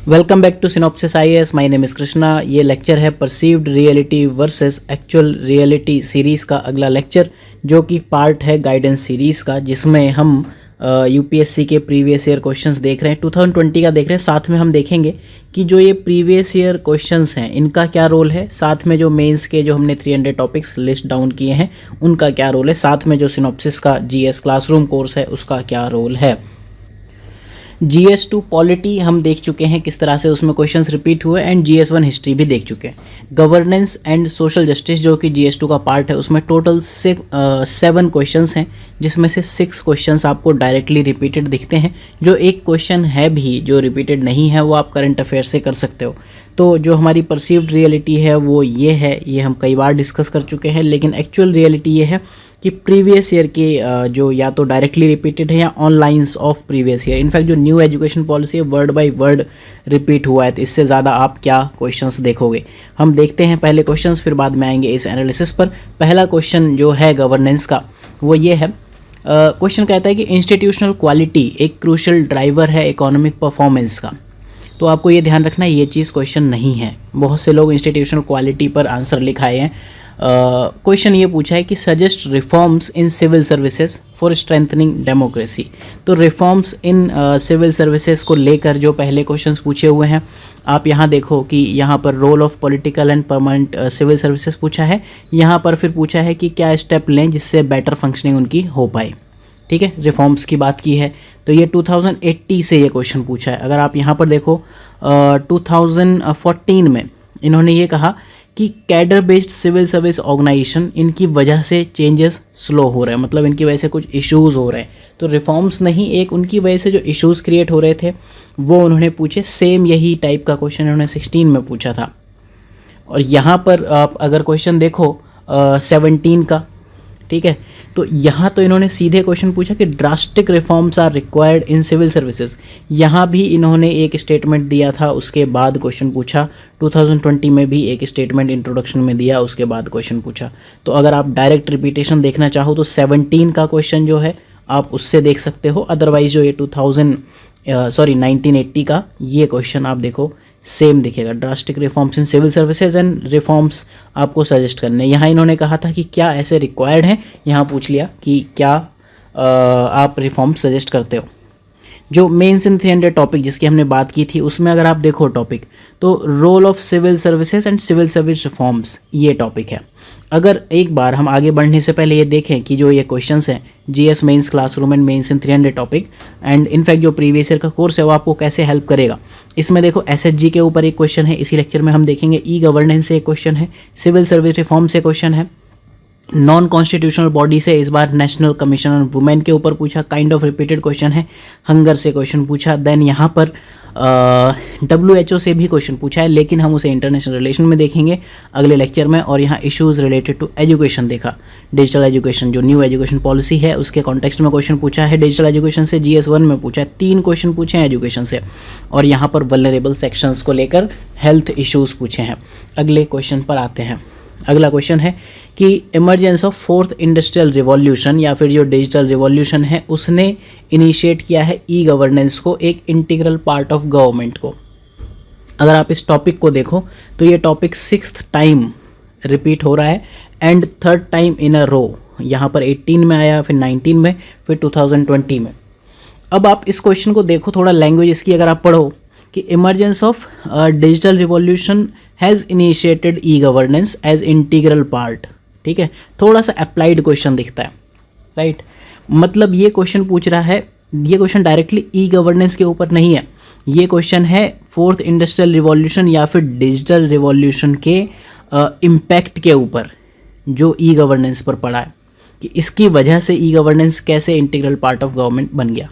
Welcome back to Synopsis IAS. My name is Krishna. ये lecture है perceived reality versus actual reality series का अगला lecture, जो कि पार्ट है गाइडेंस सीरीज़ का, जिसमें हम यूपीएससी के प्रीवियस ईयर क्वेश्चंस देख रहे हैं, 2020 का देख रहे हैं। साथ में हम देखेंगे कि जो ये प्रीवियस ईयर क्वेश्चंस हैं इनका क्या रोल है, साथ में जो मेंस के जो हमने 300 टॉपिक्स लिस्ट डाउन किए हैं उनका क्या रोल है, साथ में जो सिनॉप्सिस का जीएस क्लासरूम कोर्स है उसका क्या रोल है। GS2 पॉलिटी हम देख चुके हैं किस तरह से उसमें क्वेश्चंस रिपीट हुए, एंड GS1 हिस्ट्री भी देख चुके हैं। गवर्नेंस एंड सोशल जस्टिस जो कि GS2 का पार्ट है, उसमें टोटल 7 क्वेश्चंस हैं, जिसमें से 6 क्वेश्चंस आपको डायरेक्टली रिपीटेड दिखते हैं। जो एक क्वेश्चन है भी जो रिपीटेड नहीं है वो आप करंट अफेयर से कर सकते हो। तो जो हमारी परसीव्ड रियलिटी है वो ये है, ये हम कई बार डिस्कस कर चुके हैं, लेकिन एक्चुअल रियलिटी ये है कि प्रीवियस ईयर के जो या तो डायरेक्टली रिपीटेड है या ऑनलाइंस ऑफ प्रीवियस ईयर। इनफैक्ट जो न्यू एजुकेशन पॉलिसी है वर्ड बाय वर्ड रिपीट हुआ है, तो इससे ज़्यादा आप क्या क्वेश्चंस देखोगे। हम देखते हैं पहले क्वेश्चंस, फिर बाद में आएंगे इस एनालिसिस पर। पहला क्वेश्चन जो है गवर्नेंस का वो ये है। क्वेश्चन कहता है कि इंस्टीट्यूशनल क्वालिटी एक क्रूशल ड्राइवर है इकोनॉमिक परफॉर्मेंस का। तो आपको ये ध्यान रखना है, ये चीज़ क्वेश्चन नहीं है। बहुत से लोग इंस्टीट्यूशनल क्वालिटी पर आंसर लिखाए हैं। क्वेश्चन ये पूछा है कि suggest reforms in civil services for strengthening democracy. तो रिफॉर्म्स इन सिविल सर्विसेज को लेकर जो पहले क्वेश्चंस पूछे हुए हैं, आप यहाँ देखो कि यहाँ पर role of political and permanent civil services पूछा है। यहाँ पर फिर पूछा है कि क्या स्टेप लें जिससे बेटर फंक्शनिंग उनकी हो पाए। ठीक है, रिफॉर्म्स की बात की है, तो ये 2080 से ये क्वेश्चन पूछा है। अगर आप यहाँ पर देखो 2014 में इन्होंने ये कहा कि cadre based civil service organisation, इनकी वजह से चेंजेस स्लो हो रहे हैं, मतलब इनकी वजह से कुछ इश्यूज़ हो रहे हैं। तो रिफॉर्म्स नहीं, एक उनकी वजह से जो इश्यूज़ क्रिएट हो रहे थे वो उन्होंने पूछे। सेम यही टाइप का क्वेश्चन उन्होंने 16 में पूछा था। और यहाँ पर आप अगर क्वेश्चन देखो 17 का, ठीक है, तो यहाँ तो इन्होंने सीधे क्वेश्चन पूछा कि drastic reforms are required in civil services. यहाँ भी इन्होंने एक स्टेटमेंट दिया था, उसके बाद क्वेश्चन पूछा। 2020 में भी एक स्टेटमेंट इंट्रोडक्शन में दिया, उसके बाद क्वेश्चन पूछा। तो अगर आप डायरेक्ट रिपीटेशन देखना चाहो तो 17 का क्वेश्चन जो है आप उससे देख सकते हो। अदरवाइज जो ये 1980 का ये क्वेश्चन आप देखो, सेम दिखेगा। Drastic reforms in civil services and reforms आपको सजेस्ट करने। यहाँ इन्होंने कहा था कि क्या ऐसे रिक्वायर्ड हैं, यहाँ पूछ लिया कि क्या आप रिफॉर्म्स सजेस्ट करते हो। जो मेंस इन 300 टॉपिक जिसकी हमने बात की थी, उसमें अगर आप देखो टॉपिक, तो role of civil services and civil service reforms ये टॉपिक है। अगर एक बार हम आगे बढ़ने से पहले ये देखें कि जो ये क्वेश्चंस हैं GS mains classroom and mains in 300 topic and in fact जो प्रीवियस ईयर का कोर्स है वो आपको कैसे हेल्प करेगा। इसमें देखो एसएचजी के ऊपर एक क्वेश्चन है, इसी लेक्चर में हम देखेंगे। ई गवर्नेंस से एक क्वेश्चन है, सिविल सर्विस रिफॉर्म से क्वेश्चन है, नॉन कॉन्स्टिट्यूशनल बॉडी से इस बार नेशनल कमीशन ऑन वुमेन के ऊपर पूछा, काइंड ऑफ रिपीटेड क्वेश्चन है। हंगर से क्वेश्चन पूछा, देन यहाँ पर WHO से भी क्वेश्चन पूछा है, लेकिन हम उसे इंटरनेशनल रिलेशन में देखेंगे अगले लेक्चर में। और यहाँ इश्यूज़ रिलेटेड टू एजुकेशन देखा, डिजिटल एजुकेशन जो न्यू एजुकेशन पॉलिसी है उसके कॉन्टेक्स्ट में क्वेश्चन पूछा है। डिजिटल एजुकेशन से GS1 में पूछा है, 3 क्वेश्चन पूछे हैं एजुकेशन से। और यहाँ पर वल्नरेबल सेक्शंस को लेकर हेल्थ इश्यूज़ पूछे हैं। अगले क्वेश्चन पर आते हैं। अगला क्वेश्चन है कि emergence of 4th industrial revolution या फिर जो डिजिटल रिवॉल्यूशन है उसने इनिशिएट किया है ई गवर्नेंस को एक इंटीग्रल पार्ट ऑफ गवर्नमेंट को। अगर आप इस टॉपिक को देखो तो ये टॉपिक 6th टाइम रिपीट हो रहा है एंड 3rd टाइम इन अ रो। यहाँ पर 18 में आया, फिर 19 में, फिर 2020 में। अब आप इस क्वेश्चन को देखो, थोड़ा लैंग्वेज इसकी अगर आप पढ़ो कि emergence of digital revolution has initiated e governance as integral part. ठीक है, थोड़ा सा अप्लाइड क्वेश्चन दिखता है, राइट। मतलब ये क्वेश्चन पूछ रहा है, ये क्वेश्चन डायरेक्टली ई गवर्नेंस के ऊपर नहीं है, ये क्वेश्चन है 4th इंडस्ट्रियल रिवॉल्यूशन या फिर डिजिटल रिवॉल्यूशन के इम्पैक्ट के ऊपर जो ई गवर्नेंस पर पड़ा है, कि इसकी वजह से ई गवर्नेंस कैसे इंटीग्रल पार्ट ऑफ गवर्नमेंट बन गया।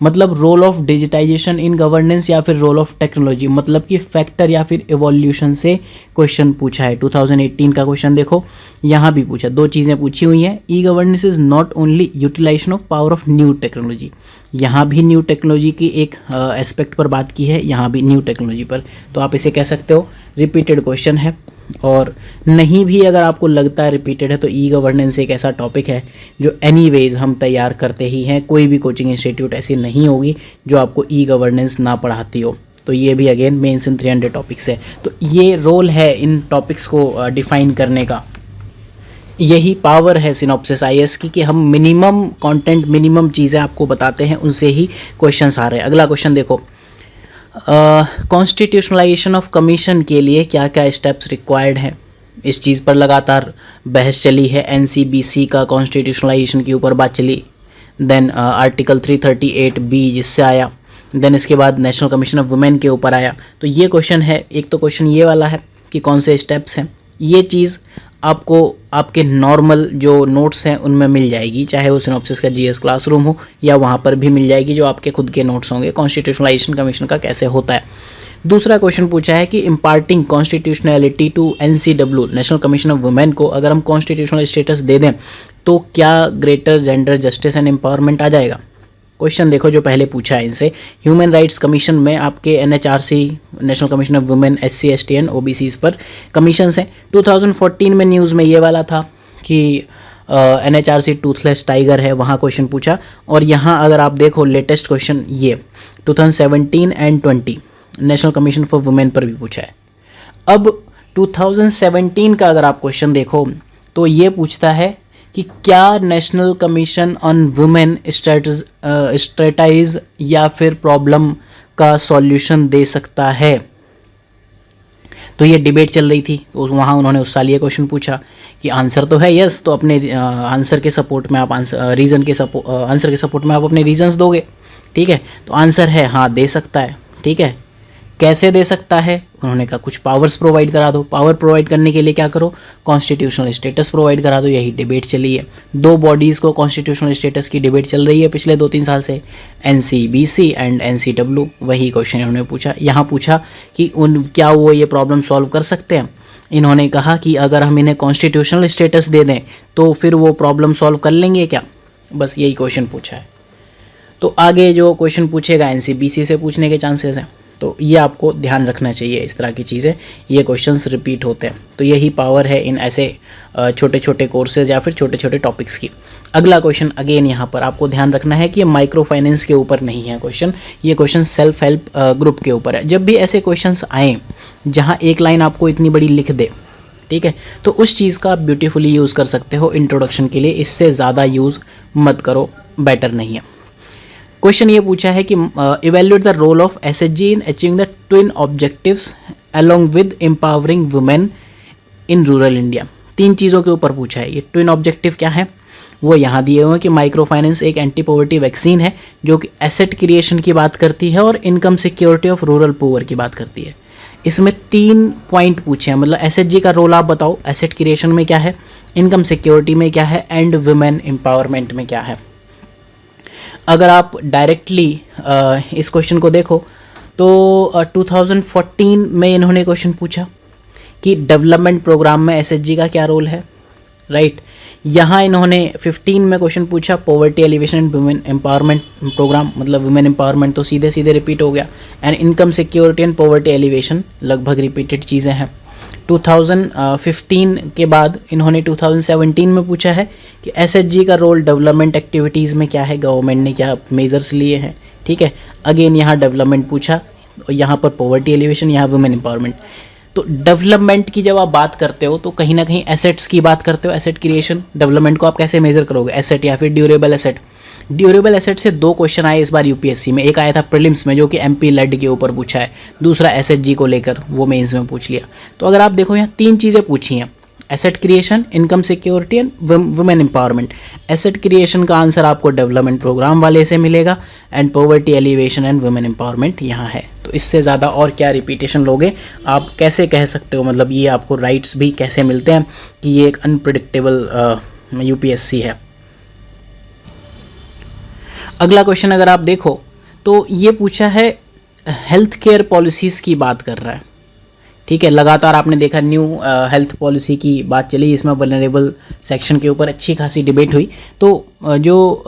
मतलब role of digitisation in governance या फिर रोल ऑफ टेक्नोलॉजी, मतलब कि फैक्टर या फिर एवोल्यूशन से क्वेश्चन पूछा है। 2018 का क्वेश्चन देखो, यहाँ भी पूछा, 2 चीज़ें पूछी हुई हैं। E governance is not only utilisation of power of new technology, यहाँ भी न्यू टेक्नोलॉजी की एक एस्पेक्ट पर बात की है, यहाँ भी न्यू टेक्नोलॉजी पर। तो आप इसे कह सकते हो रिपीटेड क्वेश्चन है। और नहीं भी अगर आपको लगता है रिपीटेड है तो ई गवर्नेंस एक ऐसा टॉपिक है जो एनीवेज हम तैयार करते ही हैं। कोई भी कोचिंग इंस्टीट्यूट ऐसी नहीं होगी जो आपको ई गवर्नेंस ना पढ़ाती हो। तो ये भी अगेन मेंस इन 300 टॉपिक्स है। तो ये रोल है इन टॉपिक्स को डिफाइन करने का, यही पावर है सिनॉप्सिस आईएएस की कि हम मिनिमम कंटेंट, मिनिमम चीज़ें आपको बताते हैं, उनसे ही क्वेश्चंस आ रहे हैं। अगला क्वेश्चन देखो, कॉन्स्टिट्यूशनलाइजेशन ऑफ कमीशन के लिए क्या क्या स्टेप्स रिक्वायर्ड हैं। इस चीज़ पर लगातार बहस चली है। एनसीबीसी का कॉन्स्टिट्यूशनलाइजेशन के ऊपर बात चली, देन आर्टिकल 338B जिससे आया, देन इसके बाद नेशनल कमीशन ऑफ वुमेन के ऊपर आया। तो ये क्वेश्चन है, एक तो क्वेश्चन ये वाला है कि कौन से स्टेप्स हैं। ये चीज़ आपको आपके नॉर्मल जो नोट्स हैं उनमें मिल जाएगी, चाहे वो सिनॉप्सिस का जीएस क्लासरूम हो या वहाँ पर भी मिल जाएगी, जो आपके खुद के नोट्स होंगे कॉन्स्टिट्यूशनलाइजेशन कमीशन का कैसे होता है। दूसरा क्वेश्चन पूछा है कि imparting constitutionality to NCW, national commission of women को अगर हम कॉन्स्टिट्यूशनल स्टेटस दे दें तो क्या greater gender justice and empowerment आ जाएगा। क्वेश्चन देखो जो पहले पूछा है इनसे, ह्यूमन राइट्स कमीशन में आपके NHRC, national commission of women, SC ST and OBCs पर कमीशंस हैं। 2014 में न्यूज़ में ये वाला था कि एनएचआरसी टूथलेस टाइगर है, वहाँ क्वेश्चन पूछा। और यहाँ अगर आप देखो लेटेस्ट क्वेश्चन ये 2017 and 20 national commission for women पर भी पूछा है। अब 2017 का अगर आप क्वेश्चन देखो तो ये पूछता है कि क्या नेशनल कमीशन ऑन वुमेन स्ट्रेटाइज या फिर प्रॉब्लम का सॉल्यूशन दे सकता है। तो ये डिबेट चल रही थी, तो वहाँ उन्होंने उस साल ये क्वेश्चन पूछा कि आंसर तो है यस, तो अपने आंसर के सपोर्ट में आप आंसर के सपोर्ट में आप अपने रीजंस दोगे। ठीक है, तो आंसर है हाँ दे सकता है। ठीक है, कैसे दे सकता है, उन्होंने कहा कुछ पावर्स प्रोवाइड करा दो। पावर प्रोवाइड करने के लिए क्या करो, कॉन्स्टिट्यूशनल स्टेटस प्रोवाइड करा दो। यही डिबेट चली है, दो बॉडीज़ को कॉन्स्टिट्यूशनल स्टेटस की डिबेट चल रही है पिछले 2-3 साल से, एनसीबीसी एंड एनसीडब्ल्यू। वही क्वेश्चन इन्होंने पूछा। यहाँ पूछा कि क्या वो ये प्रॉब्लम सॉल्व कर सकते हैं। इन्होंने कहा कि अगर हम इन्हें कॉन्स्टिट्यूशनल स्टेटस दे दें तो फिर वो प्रॉब्लम सॉल्व कर लेंगे क्या, बस यही क्वेश्चन पूछा है। तो आगे जो क्वेश्चन पूछेगा एनसीबीसी से पूछने के चांसेस हैं, तो ये आपको ध्यान रखना चाहिए। इस तरह की चीज़ें, ये क्वेश्चंस रिपीट होते हैं। तो यही पावर है इन ऐसे छोटे छोटे कोर्सेज या फिर छोटे छोटे टॉपिक्स की। अगला क्वेश्चन अगेन यहाँ पर आपको ध्यान रखना है कि ये माइक्रो फाइनेंस के ऊपर नहीं है क्वेश्चन, ये क्वेश्चन सेल्फ हेल्प ग्रुप के ऊपर है। जब भी ऐसे क्वेश्चंस आएँ जहाँ एक लाइन आपको इतनी बड़ी लिख दे, ठीक है, तो उस चीज़ का आप ब्यूटीफुली यूज़ कर सकते हो इंट्रोडक्शन के लिए। इससे ज़्यादा यूज़ मत करो, बेटर नहीं है। क्वेश्चन ये पूछा है कि evaluate the role of SHG in achieving the twin objectives along with empowering women in rural India. 3 चीज़ों के ऊपर पूछा है। ये ट्विन ऑब्जेक्टिव क्या है वो यहाँ दिए हुए हैं कि माइक्रो फाइनेंस एक एंटी पॉवर्टी वैक्सीन है जो कि एसेट क्रिएशन की बात करती है और income security of rural poor की बात करती है। इसमें 3 पॉइंट पूछे हैं, मतलब एसएचजी का रोल आप बताओ, एसेट क्रिएशन में क्या है, इनकम सिक्योरिटी में क्या है एंड वुमेन एम्पावरमेंट में क्या है। अगर आप डायरेक्टली इस क्वेश्चन को देखो तो 2014 में इन्होंने क्वेश्चन पूछा कि डेवलपमेंट प्रोग्राम में एसएचजी का क्या रोल है, राइट। यहाँ इन्होंने 15 में क्वेश्चन पूछा poverty alleviation and women empowerment programme, मतलब वुमेन एम्पावरमेंट तो सीधे सीधे रिपीट हो गया, and income security and poverty alleviation लगभग रिपीटेड चीज़ें हैं। 2015 के बाद इन्होंने 2017 में पूछा है कि एसएचजी का रोल डेवलपमेंट एक्टिविटीज़ में क्या है, गवर्नमेंट ने क्या मेजर्स लिए हैं। ठीक है, अगेन यहाँ डेवलपमेंट पूछा, यहाँ पर पॉवर्टी एलिवेशन, यहाँ वुमेन एम्पावरमेंट। तो डेवलपमेंट की जब आप बात करते हो तो कहीं ना कहीं एसेट्स की बात करते हो, एसेट क्रिएशन। डेवलपमेंट को आप कैसे मेजर करोगे, एसेट या फिर ड्यूरेबल एसेट। ड्यूरेबल एसेट से 2 क्वेश्चन आए इस बार यूपीएससी में, एक आया था प्रीलिम्स में जो कि एमपी लेड के ऊपर पूछा है, दूसरा एसएचजी को लेकर वो मेंस में पूछ लिया। तो अगर आप देखो यहाँ 3 चीज़ें पूछी हैं, asset creation, income security and women empowerment. Asset creation का आंसर आपको डेवलपमेंट प्रोग्राम वाले से मिलेगा and poverty alleviation and women empowerment यहाँ है। तो इससे ज़्यादा और क्या रिपीटेशन लोगे, आप कैसे कह सकते हो, मतलब ये आपको राइट्स भी कैसे मिलते हैं कि ये एक अनप्रिडिक्टेबल यूपीएससी है। अगला क्वेश्चन अगर आप देखो तो ये पूछा है हेल्थ केयर पॉलिसीज़ की बात कर रहा है। ठीक है, लगातार आपने देखा न्यू हेल्थ पॉलिसी की बात चली, इसमें वल्नरेबल सेक्शन के ऊपर अच्छी खासी डिबेट हुई। तो जो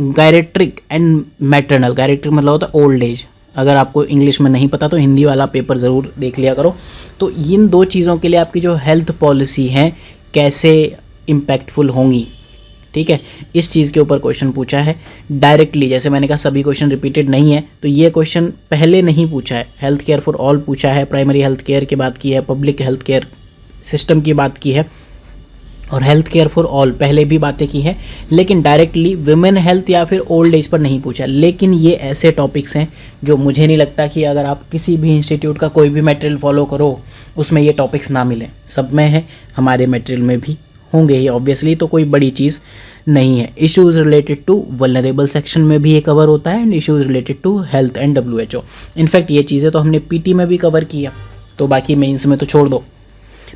गायरेट्रिक एंड मैटरनल, गायरेट्रिक मतलब होता है ओल्ड एज, अगर आपको इंग्लिश में नहीं पता तो हिंदी वाला पेपर ज़रूर देख लिया करो। तो इन 2 चीज़ों के लिए आपकी जो हेल्थ पॉलिसी हैं कैसे इम्पैक्टफुल होंगी, ठीक है, इस चीज़ के ऊपर क्वेश्चन पूछा है डायरेक्टली। जैसे मैंने कहा सभी क्वेश्चन रिपीटेड नहीं है, तो ये क्वेश्चन पहले नहीं पूछा है। हेल्थ केयर फॉर ऑल पूछा है, प्राइमरी हेल्थ केयर की बात की है, पब्लिक हेल्थ केयर सिस्टम की बात की है, और हेल्थ केयर फॉर ऑल पहले भी बातें की है, लेकिन डायरेक्टली वुमेन हेल्थ या फिर ओल्ड एज पर नहीं पूछा। लेकिन ये ऐसे टॉपिक्स हैं जो मुझे नहीं लगता कि अगर आप किसी भी इंस्टीट्यूट का कोई भी मटेरियल फॉलो करो उसमें ये टॉपिक्स ना मिलें। सब में है, हमारे मटेरियल में भी होंगे ही ऑब्वियसली, तो कोई बड़ी चीज़ नहीं है। Issues related to vulnerable section में भी ये कवर होता है, and issues related to health and WHO। In fact ये चीज़ें तो हमने PT में भी कवर किया, तो बाकी मेंस में तो छोड़ दो।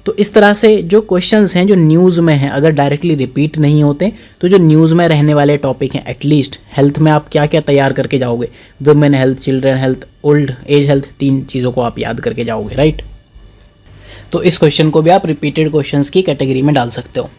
तो इस तरह से जो क्वेश्चंस हैं जो न्यूज़ में हैं, अगर डायरेक्टली रिपीट नहीं होते तो जो न्यूज़ में रहने वाले टॉपिक हैं, एटलीस्ट हेल्थ में आप क्या क्या तैयार करके जाओगे, women health, children health, old age health, 3 चीज़ों को आप याद करके जाओगे, राइट। तो इस क्वेश्चन को भी आप रिपीटेड क्वेश्चंस की कैटेगरी में डाल सकते हो।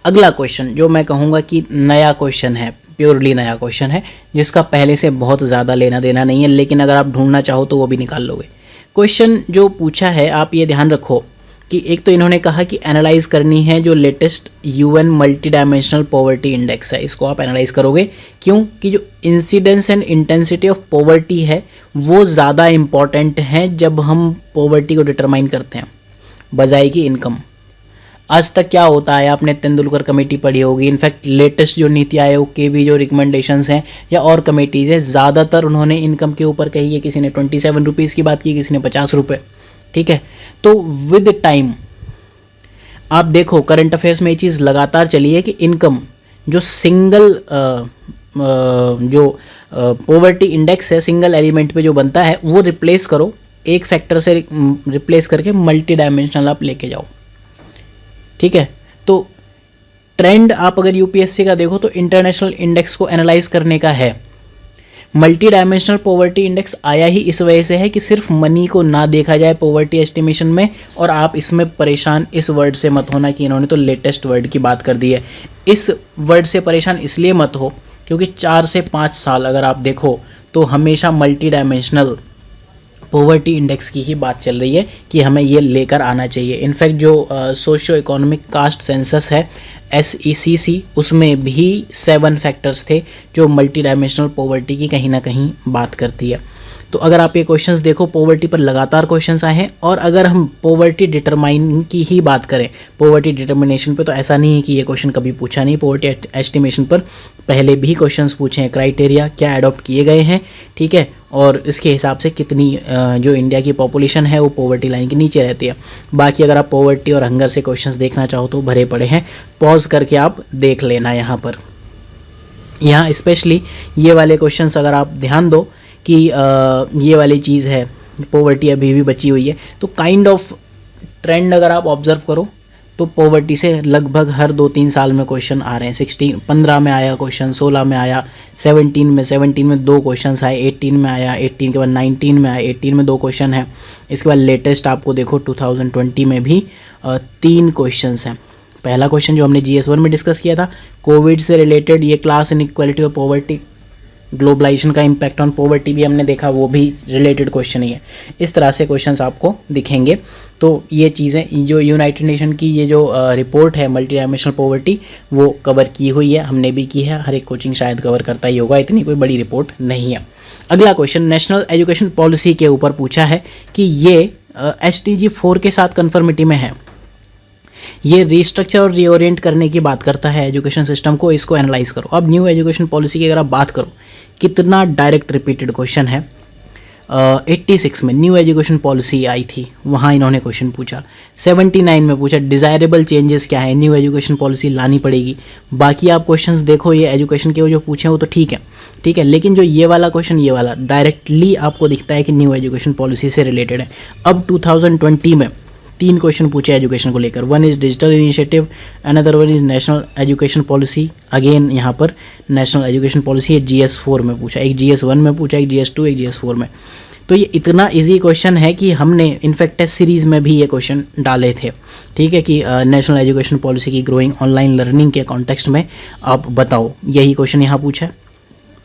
अगला क्वेश्चन जो मैं कहूँगा कि नया क्वेश्चन है, प्योरली नया क्वेश्चन है, जिसका पहले से बहुत ज़्यादा लेना देना नहीं है, लेकिन अगर आप ढूंढना चाहो तो वो भी निकाल लोगे। क्वेश्चन जो पूछा है, आप ये ध्यान रखो कि एक तो इन्होंने कहा कि एनालाइज करनी है जो latest UN multi dimensional poverty index है, इसको आप एनालाइज करोगे। क्यों? कि जो incidence and intensity of poverty है वो ज़्यादा इम्पॉर्टेंट है जब हम पॉवर्टी को डिटरमाइन करते हैं, बजाय की इनकम। आज तक क्या होता है, आपने तेंदुलकर कमेटी पढ़ी होगी, इनफैक्ट लेटेस्ट जो नीति आयोग के भी जो रिकमेंडेशंस हैं या और कमेटीज़ हैं, ज़्यादातर उन्होंने इनकम के ऊपर कही है। किसी ने 27 रुपीज़ की बात की, किसी ने 50 रुपये, ठीक है। तो विद टाइम आप देखो करंट अफेयर्स में ये चीज़ लगातार चली है कि इनकम जो सिंगल जो पॉवर्टी इंडेक्स है, सिंगल एलिमेंट पे जो बनता है, वो रिप्लेस करो, एक फैक्टर से रिप्लेस करके मल्टी डायमेंशनल आप लेके जाओ, ठीक है। तो ट्रेंड आप अगर UPSC का देखो तो इंटरनेशनल इंडेक्स को एनालाइज करने का है। मल्टी डायमेंशनल पॉवर्टी इंडेक्स आया ही इस वजह से है कि सिर्फ मनी को ना देखा जाए पॉवर्टी एस्टिमेशन में। और आप इसमें परेशान इस वर्ड से मत होना कि इन्होंने तो लेटेस्ट वर्ड की बात कर दी है। इस वर्ड से परेशान इसलिए मत हो क्योंकि 4 से 5 साल अगर आप देखो तो हमेशा मल्टी डायमेंशनल पॉवर्टी इंडेक्स की ही बात चल रही है कि हमें ये लेकर आना चाहिए। इनफैक्ट जो सोशियो इकोनॉमिक कास्ट सेंसस है SECC, उसमें भी 7 फैक्टर्स थे जो मल्टी डायमेंशनल पॉवर्टी की कहीं ना कहीं बात करती है। तो अगर आप ये क्वेश्चंस देखो, पॉवर्टी पर लगातार क्वेश्चंस आए हैं। और अगर हम पॉवर्टी डिटरमाइन की ही बात करें, पॉवर्टी डिटर्मिनेशन पे, तो ऐसा नहीं है कि ये क्वेश्चन कभी पूछा नहीं। पॉवर्टी एस्टिमेशन पर पहले भी क्वेश्चंस पूछे हैं, क्राइटेरिया क्या अडॉप्ट किए गए हैं, ठीक है, और इसके हिसाब से कितनी जो इंडिया की पॉपुलेशन है वो पॉवर्टी लाइन के नीचे रहती है। बाकी अगर आप पॉवर्टी और हंगर से क्वेश्चंस देखना चाहो तो भरे पड़े हैं, पॉज करके आप देख लेना। यहाँ स्पेशली ये वाले क्वेश्चंस अगर आप ध्यान दो कि ये वाली चीज़ है, पॉवर्टी अभी भी बची हुई है, तो काइंड ऑफ ट्रेंड अगर आप ऑब्जर्व करो तो पॉवर्टी से लगभग हर 2-3 साल में क्वेश्चन आ रहे हैं। 15 में आया क्वेश्चन, 16 में आया, 17 में 2 क्वेश्चन आए, 18 में आया, 18 के बाद 19 में आया, 18 में 2 क्वेश्चन है। इसके बाद लेटेस्ट आपको देखो 2020 में भी 3 क्वेश्चन हैं। पहला क्वेश्चन जो हमने GS1 में डिस्कस किया था, कोविड से रिलेटेड, ये क्लास इनइक्वालिटी और पॉवर्टी, ग्लोबलाइजेशन का इम्पैक्ट ऑन पॉवर्टी भी हमने देखा, वो भी रिलेटेड क्वेश्चन ही है। इस तरह से क्वेश्चंस आपको दिखेंगे। तो ये चीज़ें जो यूनाइटेड नेशन की ये जो रिपोर्ट है मल्टी डायमेंशनल पॉवर्टी, वो कवर की हुई है, हमने भी की है, हर एक कोचिंग शायद कवर करता ही होगा, इतनी कोई बड़ी रिपोर्ट नहीं है। अगला क्वेश्चन नेशनल एजुकेशन पॉलिसी के ऊपर पूछा है कि ये STG 4 के साथ कन्फर्मिटी में है। ये रिस्ट्रक्चर और रीओरिएंट करने की बात करता है एजुकेशन सिस्टम को, इसको एनालाइज करो। अब न्यू एजुकेशन पॉलिसी की अगर आप बात करो, कितना डायरेक्ट रिपीटेड क्वेश्चन है। 86 में न्यू एजुकेशन पॉलिसी आई थी, वहाँ इन्होंने क्वेश्चन पूछा। 79 में पूछा डिज़ायरेबल चेंजेस क्या है, न्यू एजुकेशन पॉलिसी लानी पड़ेगी। बाकी आप क्वेश्चंस देखो, ये एजुकेशन के वो जो पूछे वो तो ठीक है, लेकिन जो ये वाला क्वेश्चन, ये वाला डायरेक्टली आपको दिखता है कि न्यू एजुकेशन पॉलिसी से रिलेटेड है। अब 2020 में 3 क्वेश्चन पूछे एजुकेशन को लेकर। 1 is digital initiative, another 1 is national education policy. Again यहाँ पर नेशनल एजुकेशन पॉलिसी है, GS4 में पूछा, एक GS1 में पूछा, एक GS2, एक GS4 में। तो ये इतना इजी क्वेश्चन है कि हमने इनफैक्ट टेस्ट सीरीज़ में भी ये क्वेश्चन डाले थे, ठीक है, कि नेशनल एजुकेशन पॉलिसी की ग्रोइंग ऑनलाइन लर्निंग के कॉन्टेक्स्ट में आप बताओ, यही क्वेश्चन यहाँ पूछा है,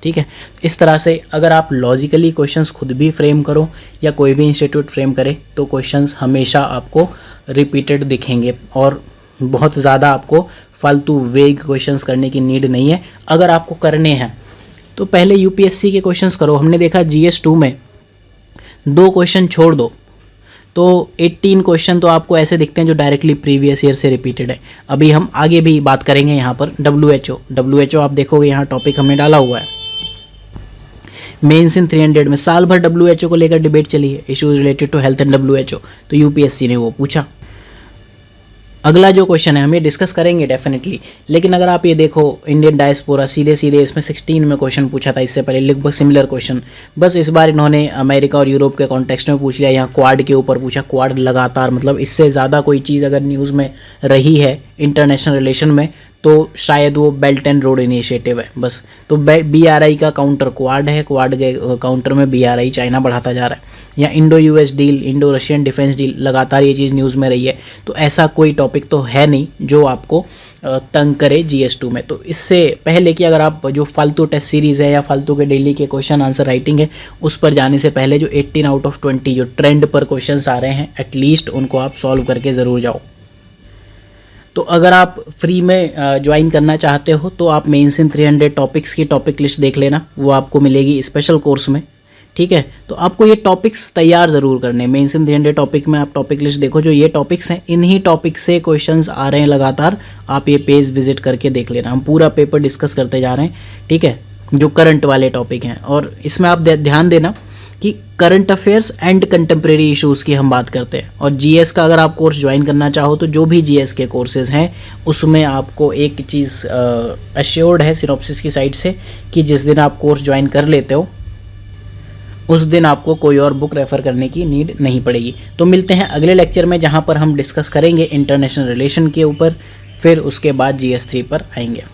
ठीक है। इस तरह से अगर आप लॉजिकली क्वेश्चंस खुद भी फ्रेम करो या कोई भी इंस्टीट्यूट फ्रेम करे तो क्वेश्चंस हमेशा आपको रिपीटेड दिखेंगे। और बहुत ज़्यादा आपको फालतू वेग क्वेश्चंस करने की नीड नहीं है। अगर आपको करने हैं तो पहले यूपीएससी के क्वेश्चंस करो। हमने देखा GS2 में 2 क्वेश्चन छोड़ दो तो 18 क्वेश्चन तो आपको ऐसे दिखते हैं जो डायरेक्टली प्रीवियस ईयर से रिपीटेड है। अभी हम आगे भी बात करेंगे यहाँ पर WHO आप देखोगे यहाँ टॉपिक हमने डाला हुआ है। मेंस इन 300 में साल भर WHO को लेकर डिबेट चली है, issues related to health and WHO, तो यूपीएससी ने वो पूछा। अगला जो क्वेश्चन है हम ये डिस्कस करेंगे डेफिनेटली, लेकिन अगर आप ये देखो इंडियन डायस्पोरा सीधे सीधे इसमें 16 में क्वेश्चन पूछा था, इससे पहले लगभग सिमिलर क्वेश्चन, बस इस बार इन्होंने अमेरिका और यूरोप के कॉन्टेक्स्ट में पूछ लिया। यहाँ क्वाड के ऊपर पूछा, क्वाड लगातार मतलब इससे ज़्यादा कोई चीज़ अगर न्यूज़ में रही है इंटरनेशनल रिलेशन में तो शायद वो बेल्ट एंड रोड इनिशिएटिव है बस। तो BRI का काउंटर क्वाड है, क्वाड के काउंटर में BRI चाइना बढ़ाता जा रहा है। या Indo US deal, Indo Russian defence deal, लगातार ये चीज़ न्यूज़ में रही है। तो ऐसा कोई टॉपिक तो है नहीं जो आपको तंग करे GS2 में। तो इससे पहले कि अगर आप जो फालतू टेस्ट सीरीज़ है या फालतू के डेली के क्वेश्चन आंसर राइटिंग है उस पर जाने से पहले जो 18 आउट ऑफ 20 जो ट्रेंड पर क्वेश्चंस आ रहे हैं एटलीस्ट उनको आप सॉल्व करके ज़रूर जाओ। तो अगर आप फ्री में ज्वाइन करना चाहते हो तो आप मेंस इन 300 टॉपिक्स की टॉपिक लिस्ट देख लेना, वो आपको मिलेगी स्पेशल कोर्स में, ठीक है। तो आपको ये टॉपिक्स तैयार ज़रूर करने। मेंस इन 300 टॉपिक में आप टॉपिक लिस्ट देखो, जो ये टॉपिक्स हैं इन्हीं टॉपिक से क्वेश्चंस आ रहे हैं लगातार। आप ये पेज विजिट करके देख लेना, हम पूरा पेपर डिस्कस करते जा रहे हैं, ठीक है, जो करंट वाले टॉपिक हैं। और इसमें आप ध्यान देना कि current affairs and contemporary issues की हम बात करते हैं। और GS का अगर आप कोर्स ज्वाइन करना चाहो तो जो भी GS के कोर्सेज हैं उसमें आपको एक चीज़ अश्योर्ड है सिनॉप्सिस की साइड से कि जिस दिन आप कोर्स ज्वाइन कर लेते हो उस दिन आपको कोई और बुक रेफ़र करने की नीड नहीं पड़ेगी। तो मिलते हैं अगले लेक्चर में जहाँ पर हम डिस्कस करेंगे इंटरनेशनल रिलेशन के ऊपर, फिर उसके बाद GS3 पर आएंगे।